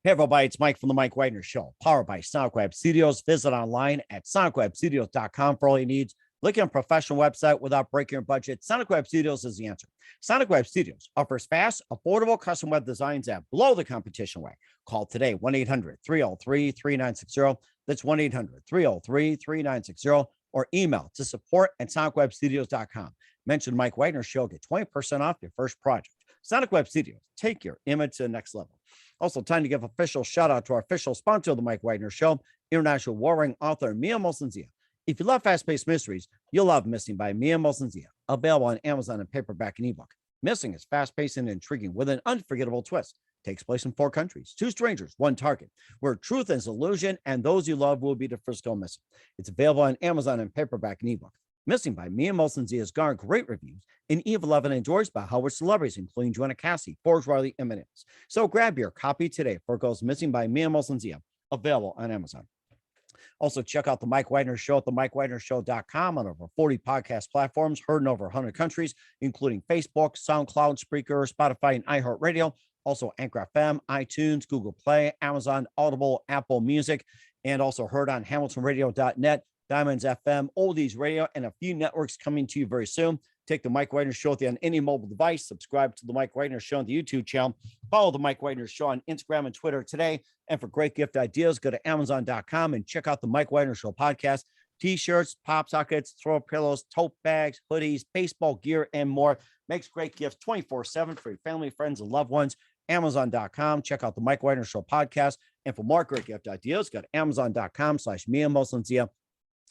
Hey, everybody, it's Mike from The Mike Wagner Show, powered by Sonic Web Studios. Visit online at sonicwebstudios.com for all your needs. Looking at a professional website without breaking your budget? Sonic Web Studios is the answer. Sonic Web Studios offers fast, affordable custom web designs that blow the competition away. Call today, 1-800-303-3960. That's 1-800-303-3960. Or email to support@sonicwebstudios.com. Mention Mike Wagner Show, get 20% off your first project. Sonic Web Studios, take your image to the next level. Also, time to give official shout out to our official sponsor of the Mike Wagner Show, international warring author Mia Molson-Zia. If you love fast-paced mysteries, you'll love Missing by Mia Molson-Zia, available on Amazon in paperback and ebook. Missing is fast-paced and intriguing with an unforgettable twist. Takes place in 4 countries, 2 strangers, 1 target, where truth is illusion and those you love will be the first go missing. It's available on Amazon in paperback and ebook. Missing by Mia Molson-Zia has garnered great reviews, and Eve 11 enjoys by Howard celebrities, including Joanna Cassie, Forbes Riley, and Eminence. So grab your copy today for it goes Missing by Mia Molson-Zia, available on Amazon. Also, check out The Mike Wagner Show at themikewagnershow.com on over 40 podcast platforms, heard in over 100 countries, including Facebook, SoundCloud, Spreaker, Spotify, and iHeartRadio. Also, Anchor FM, iTunes, Google Play, Amazon, Audible, Apple Music, and also heard on HamiltonRadio.net, Diamonds FM, Oldies Radio, and a few networks coming to you very soon. Take the Mike Wagner Show on any mobile device. Subscribe to the Mike Wagner Show on the YouTube channel. Follow the Mike Wagner Show on Instagram and Twitter today. And for great gift ideas, go to Amazon.com and check out the Mike Wagner Show podcast. T-shirts, pop sockets, throw pillows, tote bags, hoodies, baseball gear, and more. Makes great gifts 24/7 for your family, friends, and loved ones. Amazon.com. Check out the Mike Wagner Show podcast. And for more great gift ideas, go to Amazon.com/Mia Molson-Zia.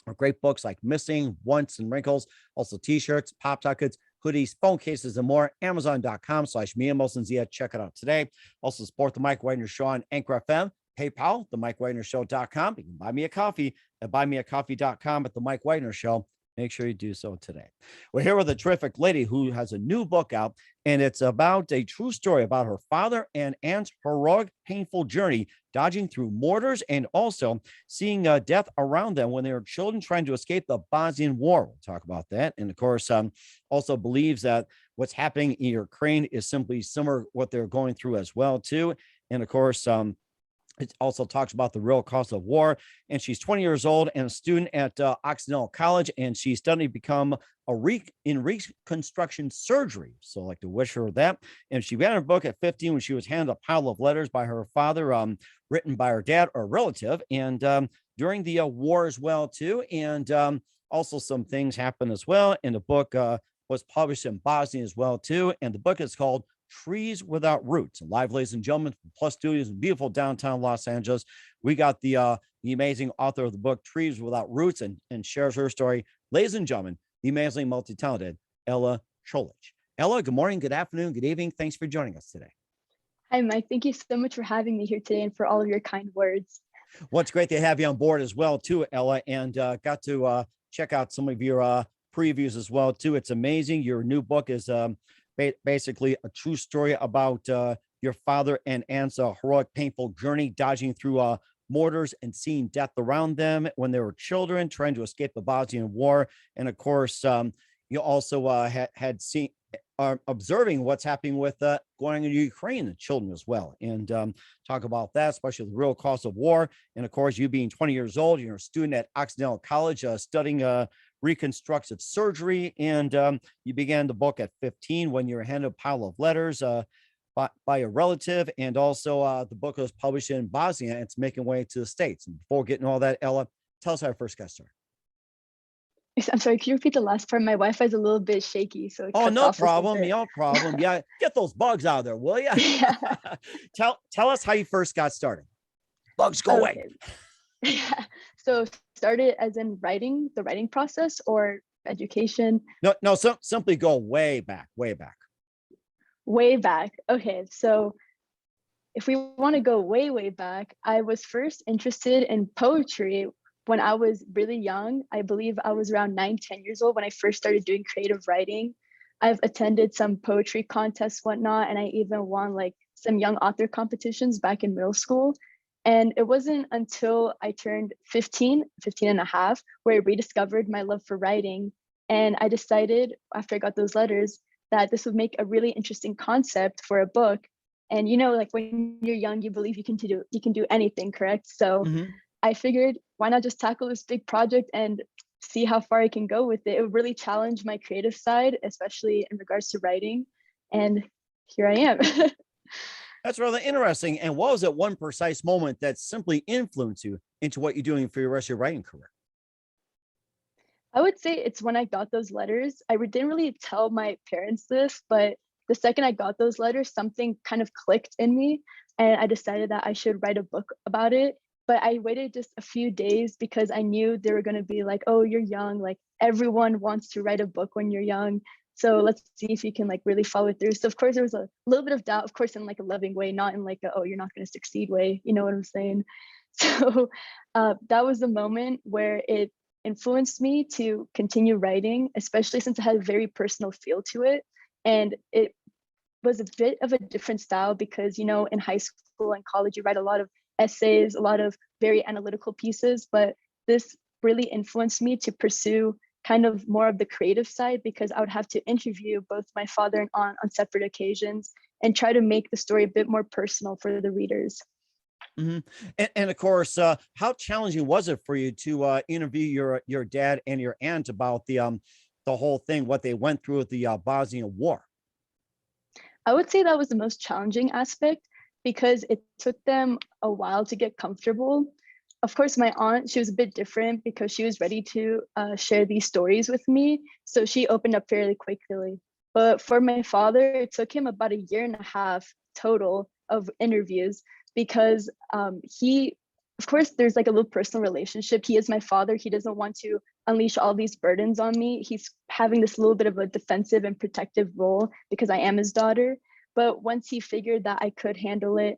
Or great books like Missing, Once, and Wrinkles. Also t-shirts, pop sockets, hoodies, phone cases, and more. Amazon.com/Mia Molson-Zia. Check it out today. Also support the Mike Wagner Show on Anchor FM, PayPal, themikewagnershow.com. You can buy me a coffee at buymeacoffee.com at the Mike Wagner Show. Make sure you do so today. We're here with a terrific lady who has a new book out, and it's about a true story about her father and aunt's heroic, painful journey, dodging through mortars and also seeing death around them when they were children trying to escape the Bosnian War. We'll talk about that. And of course, also believes that what's happening in Ukraine is simply similar to what they're going through as well, too. And of course, it also talks about the real cost of war. And she's 20 years old and a student at Ella College, and she's studying to become in reconstruction surgery. So I'd like to wish her that. And she began her book at 15 when she was handed a pile of letters by her father, written by her dad or relative, and during the war as well, too. And also some things happened as well. And the book was published in Bosnia as well, too. And the book is called Trees Without Roots. And live, ladies and gentlemen, from Plus Studios in beautiful downtown Los Angeles, we got the amazing author of the book Trees Without Roots, and shares her story. Ladies and gentlemen, the amazingly multi-talented Ella Colic. Ella, good morning, good afternoon, good evening. Thanks for joining us today. Hi, Mike. Thank you so much for having me here today and for all of your kind words. Well, it's great to have you on board as well, too, Ella, and got to check out some of your previews as well, too. It's amazing. Your new book is basically a true story about your father and aunt's heroic, painful journey, dodging through mortars and seeing death around them when they were children, trying to escape the Bosnian War. And of course, you also had seen, observing what's happening with going in Ukraine and children as well. And talk about that, especially the real cost of war. And of course, you being 20 years old, you're a student at Ella College, studying reconstructive surgery, and you began the book at 15 when you were handed a pile of letters by a relative, and also the book was published in Bosnia, and it's making way to the States. And before getting all that, Ella, tell us how I first got started. I'm sorry, can you repeat the last part? My Wi-Fi is a little bit shaky, so it Oh, cuts no off problem, no problem. Yeah, get those bugs out of there, will you? Yeah. Tell us how you first got started. Bugs go away. Yeah. So started as in the writing process, or education? No, simply go way back. Way back. Okay, so if we want to go way back, I was first interested in poetry when I was really young. I believe I was around 9-10 years old when I first started doing creative writing. I've attended some poetry contests, whatnot, and I even won like some young author competitions back in middle school. And it wasn't until I turned 15 and a half, where I rediscovered my love for writing. And I decided, after I got those letters, that this would make a really interesting concept for a book. And like when you're young, you believe you can do anything, correct? So Hmm. I figured, why not just tackle this big project and see how far I can go with it? It would really challenge my creative side, especially in regards to writing. And here I am. That's really interesting. And what was that one precise moment that simply influenced you into what you're doing for your rest of your writing career? I would say it's when I got those letters. Didn't really tell my parents this, but the second I got those letters, something kind of clicked in me, and I decided that I should write a book about it. But I waited just a few days because I knew they were going to be like, "Oh, you're young. Like everyone wants to write a book when you're young. So let's see if you can like really follow through." So of course there was a little bit of doubt, of course in like a loving way, not in like a, "Oh, you're not going to succeed" way. You know what I'm saying? So that was the moment where it influenced me to continue writing, especially since it had a very personal feel to it. And it was a bit of a different style because, in high school and college, you write a lot of essays, a lot of very analytical pieces. But this really influenced me to pursue kind of more of the creative side because I would have to interview both my father and aunt on separate occasions and try to make the story a bit more personal for the readers. Hmm. And of course, how challenging was it for you to interview your dad and your aunt about the whole thing, what they went through with the Bosnian War? I would say that was the most challenging aspect because it took them a while to get comfortable. Of course, my aunt, she was a bit different because she was ready to share these stories with me. So she opened up fairly quickly. But for my father, it took him about a year and a half total of interviews because of course, there's like a little personal relationship. He is my father. He doesn't want to unleash all these burdens on me. He's having this little bit of a defensive and protective role because I am his daughter. But once he figured that I could handle it,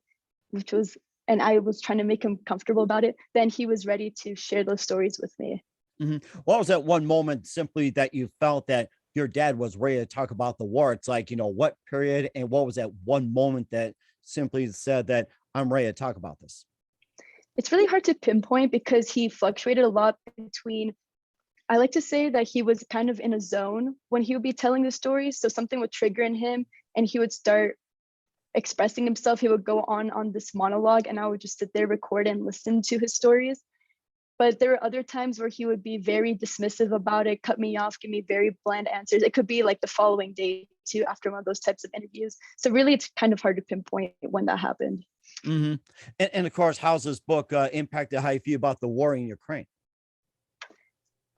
which was, and I was trying to make him comfortable about it, then he was ready to share those stories with me. Hmm. What was that one moment simply that you felt that your dad was ready to talk about the war? It's like, what period and what was that one moment that simply said that I'm ready to talk about this? It's really hard to pinpoint because he fluctuated a lot between, I like to say that he was kind of in a zone when he would be telling the stories. So something would trigger in him and he would start expressing himself. He would go on this monologue and I would just sit there, record and listen to his stories. But there were other times where he would be very dismissive about it, cut me off, give me very bland answers. It could be like the following day too, after one of those types of interviews. So really, it's kind of hard to pinpoint when that happened. Hmm. And of course, how's this book impacted how you feel about the war in Ukraine?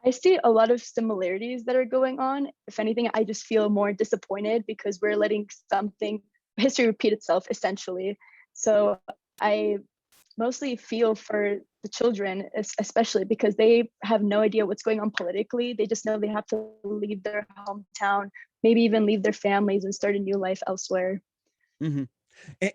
I see a lot of similarities that are going on. If anything, I just feel more disappointed because we're letting something history repeat itself essentially. So I mostly feel for the children, especially because they have no idea what's going on politically. They just know they have to leave their hometown, maybe even leave their families and start a new life elsewhere. Hmm.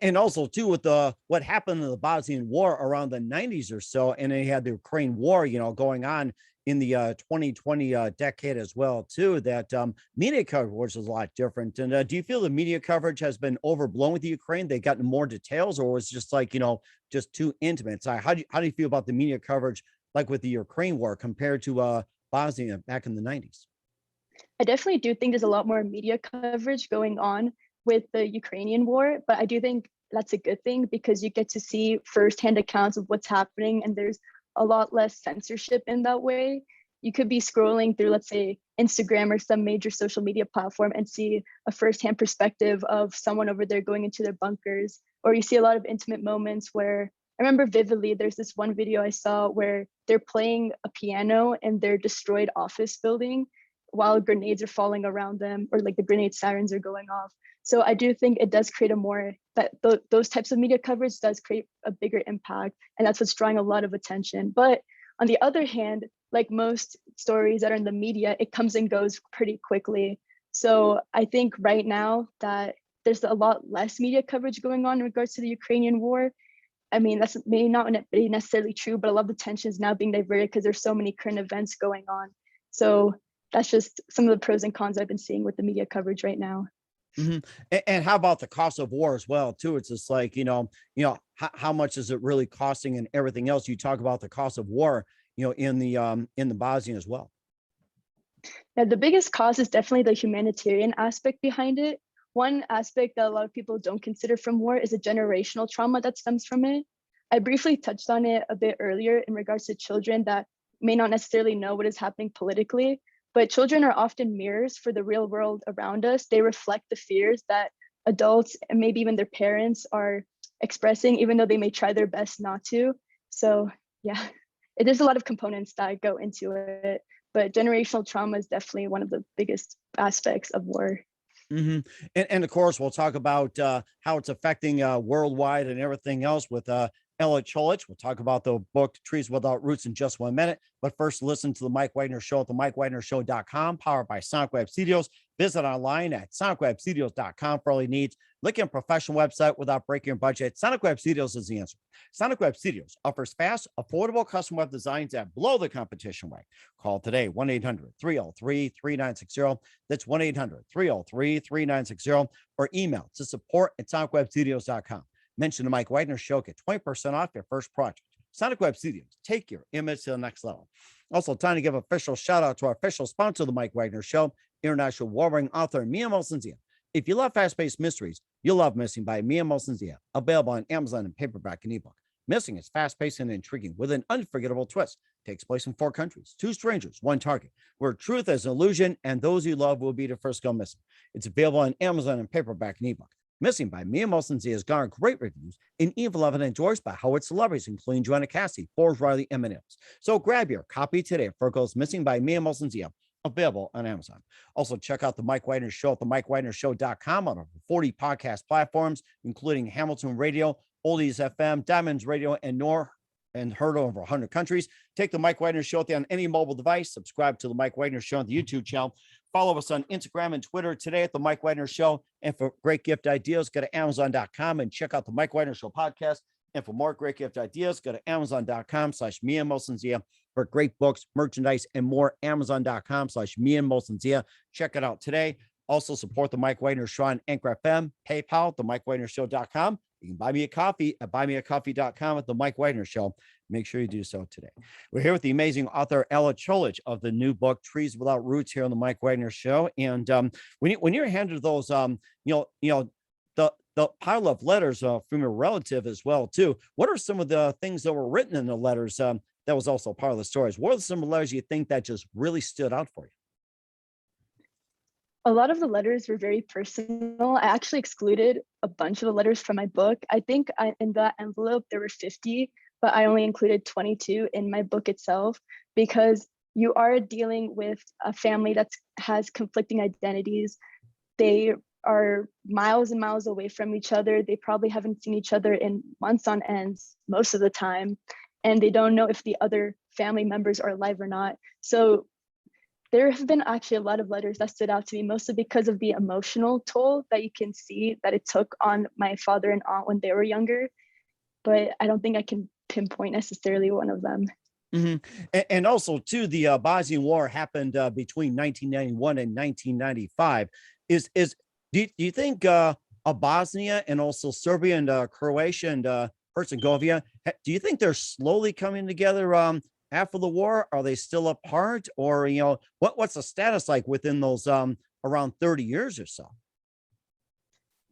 And also too with the what happened in the Bosnian War around the 90s or so, and they had the Ukraine War, going on in the 2020 decade as well too. That media coverage was a lot different. And do you feel the media coverage has been overblown with the Ukraine? They got into more details, or was it just like just too intimate? So how do you feel about the media coverage like with the Ukraine War compared to Bosnia back in the 90s? I definitely do think there's a lot more media coverage going on with the Ukrainian war, but I do think that's a good thing because you get to see firsthand accounts of what's happening and there's a lot less censorship in that way. You could be scrolling through, let's say, Instagram or some major social media platform and see a firsthand perspective of someone over there going into their bunkers, or you see a lot of intimate moments where I remember vividly there's this one video I saw where they're playing a piano in their destroyed office building while grenades are falling around them or like the grenade sirens are going off. So I do think it does create a more that those types of media coverage does create a bigger impact, and that's what's drawing a lot of attention. But on the other hand, like most stories that are in the media, it comes and goes pretty quickly. So I think right now that there's a lot less media coverage going on in regards to the Ukrainian war. I mean, that's maybe not be necessarily true, but a lot of the tension is now being diverted because there's so many current events going on. So that's just some of the pros and cons I've been seeing with the media coverage right now. Mhm. And how about the cost of war as well too? It's just like, how much is it really costing and everything else? You talk about the cost of war, in the Bosnian as well. Yeah, the biggest cost is definitely the humanitarian aspect behind it. one aspect that a lot of people don't consider from war is the generational trauma that stems from it. I briefly touched on it a bit earlier in regards to children that may not necessarily know what is happening politically, but children are often mirrors for the real world around us. They reflect the fears that adults and maybe even their parents are expressing, even though they may try their best not to. So yeah, there's a lot of components that go into it, but generational trauma is definitely one of the biggest aspects of war. Hmm. And of course, we'll talk about how it's affecting worldwide and everything else with Ella Colic. We'll talk about the book Trees Without Roots in just 1 minute. But first, listen to the Mike Wagner Show at the MikeWagnerShow.com, powered by Sonic Web Studios. Visit online at SonicWebStudios.com for all your needs. Look at a professional website without breaking your budget. Sonic Web Studios is the answer. Sonic Web Studios offers fast, affordable custom web designs that blow the competition away. Call today, 1-800-303-3960. That's 1-800-303-3960, or email to support@SonicWebStudios.com. Mention the Mike Wagner Show, get 20% off your first project. Sonic Web Studios, take your image to the next level. Also, time to give official shout out to our official sponsor of the Mike Wagner Show, international war-winning author Mia Molson-Zia. If you love fast-paced mysteries, you'll love Missing by Mia Molson-Zia, available on Amazon in paperback and ebook. Missing is fast-paced and intriguing with an unforgettable twist. Takes place in 4 countries, 2 strangers, 1 target, where truth is an illusion and those you love will be the first go missing. It's available on Amazon in paperback and ebook. Missing by Mia Molson-Zia has garnered great reviews and even loved and endorsed by Hollywood celebrities, including Joanna Cassidy, Forbes, Riley, and Eminems. So grab your copy today for Goes Missing by Mia Molson-Zia, available on Amazon. Also, check out the Mike Wagner Show at the MikeWagnerShow.com on over 40 podcast platforms, including Hamilton Radio, Oldies FM, Diamonds Radio, and more, and heard over 100 countries. Take the Mike Wagner Show on any mobile device. Subscribe to the Mike Wagner Show on the YouTube channel. Follow us on Instagram and Twitter today at the Mike Wagner Show. And for great gift ideas, go to Amazon.com and check out the Mike Wagner Show podcast. And for more great gift ideas, go to Amazon.com/Mia Molson-Zia for great books, merchandise, and more. Amazon.com/Mia Molson-Zia. Check it out today. Also support the Mike Wagner Show on Anchor FM, PayPal, the MikeWagnerShow.com. You can buy me a coffee at buymeacoffee.com at the Mike Wagner Show. Make sure you do so today. We're here with the amazing author Ella Colic of the new book Trees Without Roots here on the Mike Wagner Show. And when you're handed those, the pile of letters from your relative as well too. What are some of the things that were written in the letters? That was also part of the stories. What are some of the letters you think that just really stood out for you? A lot of the letters were very personal. I actually excluded a bunch of the letters from my book. I think in that envelope there were 50, but I only included 22 in my book itself, because you are dealing with a family that has conflicting identities. They are miles and miles away from each other. They probably haven't seen each other in months on end most of the time, and they don't know if the other family members are alive or not. So there have been actually a lot of letters that stood out to me, mostly because of the emotional toll that you can see that it took on my father and aunt when they were younger. But I don't think I can pinpoint necessarily one of them. Mm-hmm. And also, too, the Bosnian War happened between 1991 and 1995. Do you think Bosnia and also Serbia and Croatia and Herzegovina, do you think they're slowly coming together after the war? Are they still apart, or what's the status like within those around 30 years or so?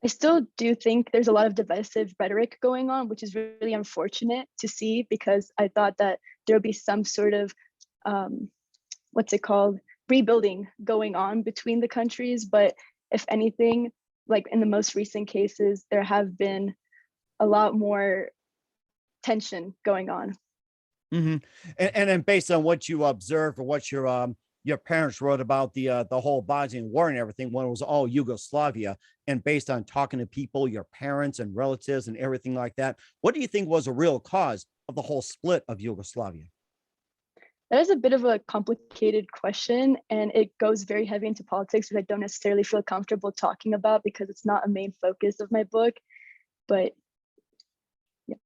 I still do think there's a lot of divisive rhetoric going on, which is really unfortunate to see, because I thought that there would be some sort of rebuilding going on between the countries. But if anything, like in the most recent cases, there have been a lot more tension going on. Mm-hmm. And then based on what you observed or what your parents wrote about the whole Bosnian War and everything, when it was all Yugoslavia, and based on talking to people, your parents and relatives and everything like that, what do you think was a real cause of the whole split of Yugoslavia? That is a bit of a complicated question, and it goes very heavy into politics, which I don't necessarily feel comfortable talking about because it's not a main focus of my book. But yeah.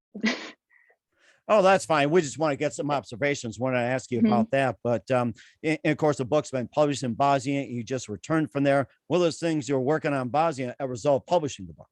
Oh, that's fine. We just want to get some observations when I ask you about that. But and of course, the book's been published in Bosnia. You just returned from there. One of those things you're working on Bosnia as a result of publishing the book.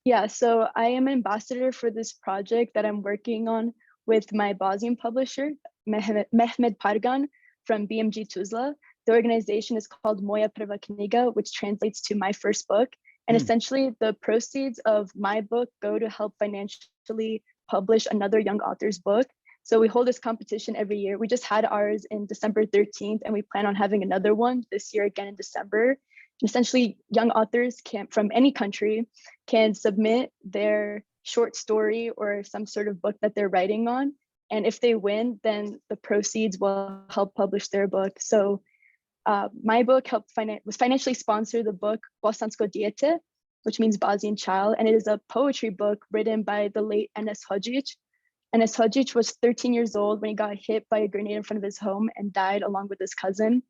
Yeah, so I am an ambassador for this project that I'm working on with my Bosnian publisher, Mehmed Pargan from BMG Tuzla. The organization is called Moja Prva Knjiga, which translates to My First Book. And essentially, the proceeds of my book go to help financially publish another young author's book. So we hold this competition every year. We just had ours in December 13th, and we plan on having another one this year again in December. And essentially, young authors from any country can submit their short story or some sort of book that they're writing on. And if they win, then the proceeds will help publish their book. So my book was financially sponsored the book Bosansko Dijete, which means Bosnian child, and it is a poetry book written by the late Enes Hodžić. Enes Hodžić was 13 years old when he got hit by a grenade in front of his home and died along with his cousin.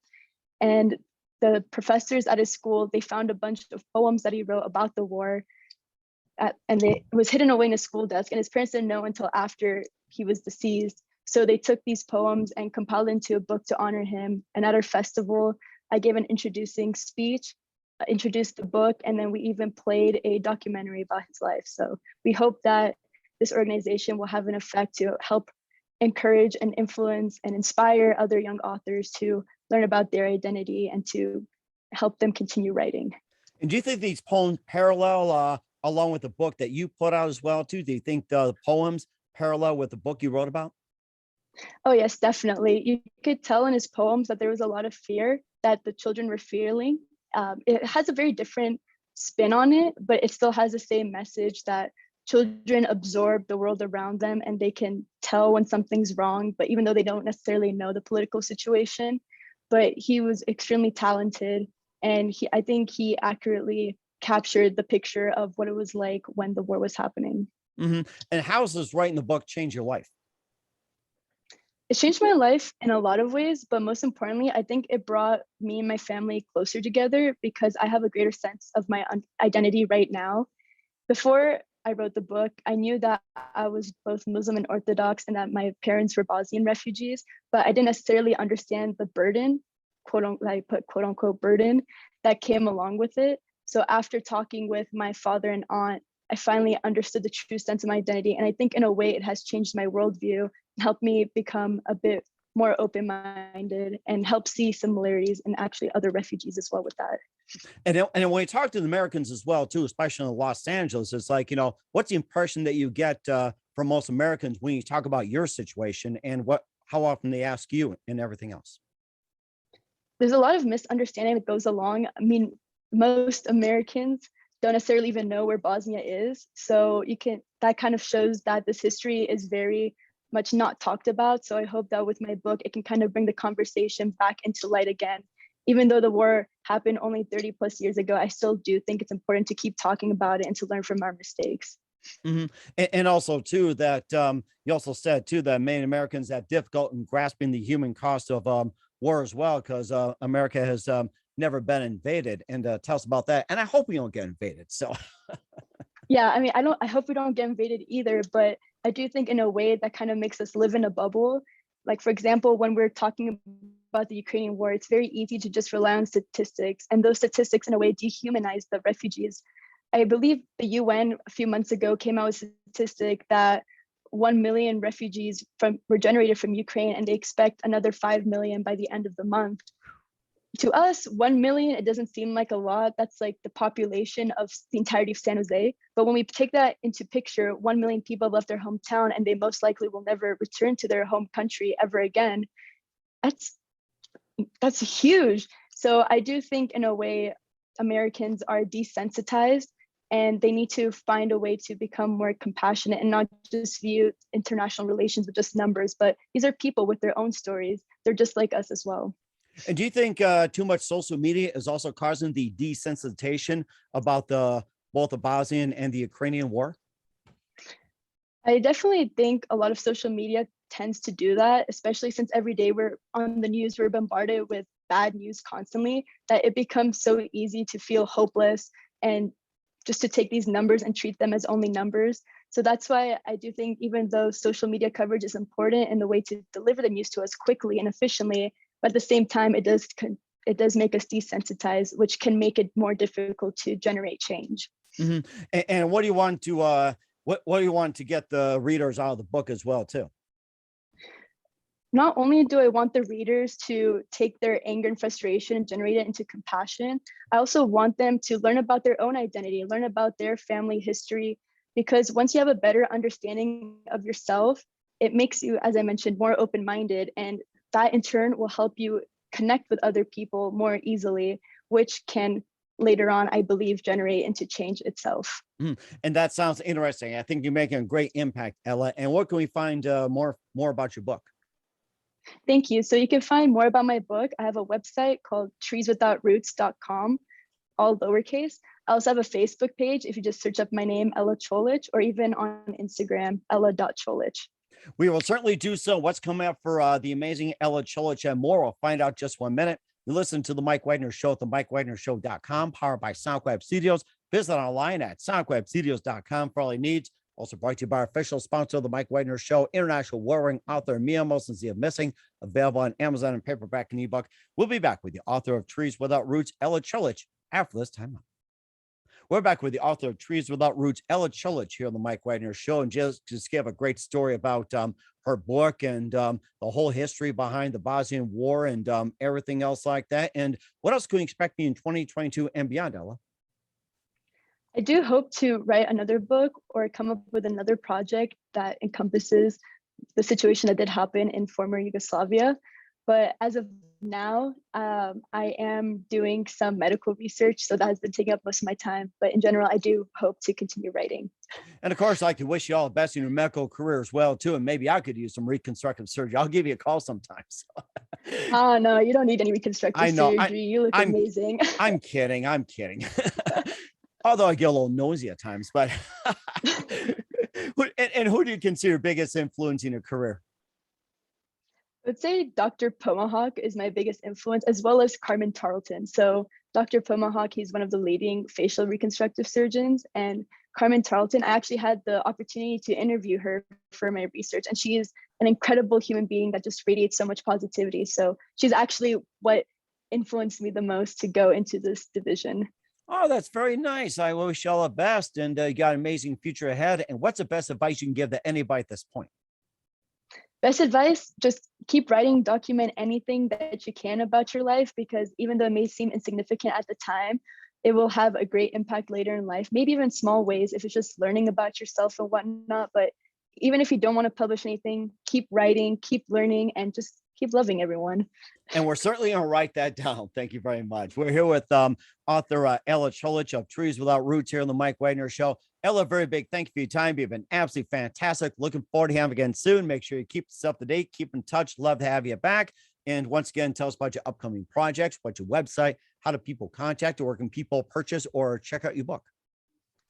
And the professors at his school, they found a bunch of poems that he wrote about the war, and it was hidden away in his school desk, and his parents didn't know until after he was deceased. So they took these poems and compiled into a book to honor him. And at our festival, I gave an introducing speech, introduced the book, and then we even played a documentary about his life. So we hope that this organization will have an effect to help encourage and influence and inspire other young authors to learn about their identity and to help them continue writing. And do you think these poems parallel along with the book that you put out as well too? Do you think the poems parallel with the book you wrote about? Oh yes, definitely. You could tell in his poems that there was a lot of fear that the children were feeling. It has a very different spin on it, but it still has the same message that children absorb the world around them and they can tell when something's wrong, but even though they don't necessarily know the political situation. But he was extremely talented, and I think he accurately captured the picture of what it was like when the war was happening. Mm-hmm. And how does this writing the book change your life? It changed my life in a lot of ways, but most importantly, I think it brought me and my family closer together because I have a greater sense of my identity right now. Before I wrote the book, I knew that I was both Muslim and Orthodox and that my parents were Bosnian refugees, but I didn't necessarily understand the burden, quote unquote burden that came along with it. So after talking with my father and aunt, I finally understood the true sense of my identity. And I think in a way it has changed my worldview and helped me become a bit more open-minded and help see similarities in actually other refugees as well with that. And when you talk to the Americans as well, too, especially in Los Angeles, it's like, what's the impression that you get from most Americans when you talk about your situation and how often they ask you and everything else? There's a lot of misunderstanding that goes along. I mean, most Americans don't necessarily even know where Bosnia is. So that kind of shows that this history is very much not talked about. So I hope that with my book, it can kind of bring the conversation back into light again. Even though the war happened only 30 plus years ago, I still do think it's important to keep talking about it and to learn from our mistakes. Mm-hmm. And also too, that you also said too, that many Americans have difficult in grasping the human cost of war as well, because America has never been invaded. And tell us about that. And I hope we don't get invaded. So yeah, I mean, I hope we don't get invaded either, but I do think in a way that kind of makes us live in a bubble. Like, for example, when we're talking about the Ukrainian war, it's very easy to just rely on statistics, and those statistics in a way dehumanize the refugees. I believe the UN a few months ago came out with a statistic that 1 million refugees were generated from Ukraine, and they expect another 5 million by the end of the month. To us, 1 million, it doesn't seem like a lot. That's like the population of the entirety of San Jose. But when we take that into picture, 1 million people have left their hometown and they most likely will never return to their home country ever again. That's huge. So I do think in a way, Americans are desensitized and they need to find a way to become more compassionate and not just view international relations with just numbers, but these are people with their own stories. They're just like us as well. And do you think too much social media is also causing the desensitization about both the Bosnian and the Ukrainian war? I definitely think a lot of social media tends to do that, especially since every day we're on the news, we're bombarded with bad news constantly, that it becomes so easy to feel hopeless and just to take these numbers and treat them as only numbers. So that's why I do think even though social media coverage is important in the way to deliver the news to us quickly and efficiently, but at the same time, it does make us desensitized, which can make it more difficult to generate change. Mm-hmm. And what do you want to what do you want to get the readers out of the book as well too? not only do I want the readers to take their anger and frustration and generate it into compassion, I also want them to learn about their own identity, learn about their family history, because once you have a better understanding of yourself, it makes you, as I mentioned, more open-minded, and that in turn will help you connect with other people more easily, which can later on, I believe, generate into change itself. And that sounds interesting. I think you're making a great impact, Ella. And what can we find more about your book? Thank you. So you can find more about my book. I have a website called treeswithoutroots.com, all lowercase. I also have a Facebook page if you just search up my name, Ella Colic, or even on Instagram, ella.colic. We will certainly do so. What's coming up for the amazing Ella Colic and more? We'll find out just 1 minute. You listen to the Mike Wagner Show at the MikeWagnerShow.com, powered by SoundWeb Studios. Visit online at SoundWebStudios.com for all your needs. Also brought to you by our official sponsor of the Mike Wagner Show, international warring author Mia Mosensia Missing, available on Amazon and paperback and ebook. We'll be back with the author of Trees Without Roots, Ella Colic, after this time out. We're back with the author of Trees Without Roots, Ella Colic, here on the Mike Wagner Show, and just gave a great story about her book and the whole history behind the Bosnian War and everything else like that. And what else can we expect in 2022 and beyond, Ella? I do hope to write another book or come up with another project that encompasses the situation that did happen in former Yugoslavia. But as of now, I am doing some medical research, so that has been taking up most of my time. But in general, I do hope to continue writing. And of course, I can wish you all the best in your medical career as well, too. And maybe I could use some reconstructive surgery. I'll give you a call sometimes. Oh, no, you don't need any reconstructive surgery. You look amazing. I'm kidding. I'm kidding. Although I get a little nosy at times, but and who do you consider biggest influence in your career? I would say Dr. Pomahawk is my biggest influence, as well as Carmen Tarleton. So Dr. Pomahawk, he's one of the leading facial reconstructive surgeons, and Carmen Tarleton, I actually had the opportunity to interview her for my research, and she is an incredible human being that just radiates so much positivity. So she's actually what influenced me the most to go into this division. Oh, that's very nice. I wish you all the best, and you got an amazing future ahead. And what's the best advice you can give to anybody at this point? Best advice, just keep writing, document anything that you can about your life, because even though it may seem insignificant at the time, it will have a great impact later in life, maybe even small ways if it's just learning about yourself and whatnot. But even if you don't want to publish anything, keep writing, keep learning, and just keep loving everyone. And we're certainly going to write that down. Thank you very much. We're here with author Ella Colic of Trees Without Roots here on the Mike Wagner Show. Ella, very big thank you for your time. You've been absolutely fantastic. Looking forward to having you again soon. Make sure you keep us up to date, keep in touch. Love to have you back. And once again, tell us about your upcoming projects, what's your website, how do people contact, or can people purchase or check out your book?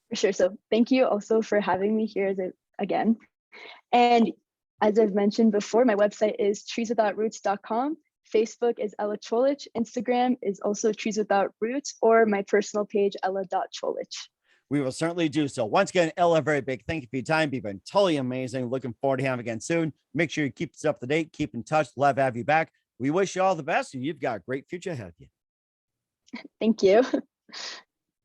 For sure. So thank you also for having me here again. And as I've mentioned before, my website is treeswithoutroots.com. Facebook is Ella Colic. Instagram is also Trees Without Roots, or my personal page, ella.colic. We will certainly do so. Once again, Ella, very big thank you for your time. You've been totally amazing. Looking forward to having you again soon. Make sure you keep us up to date, keep in touch. Love to have you back. We wish you all the best, and you've got a great future ahead of you. Thank you.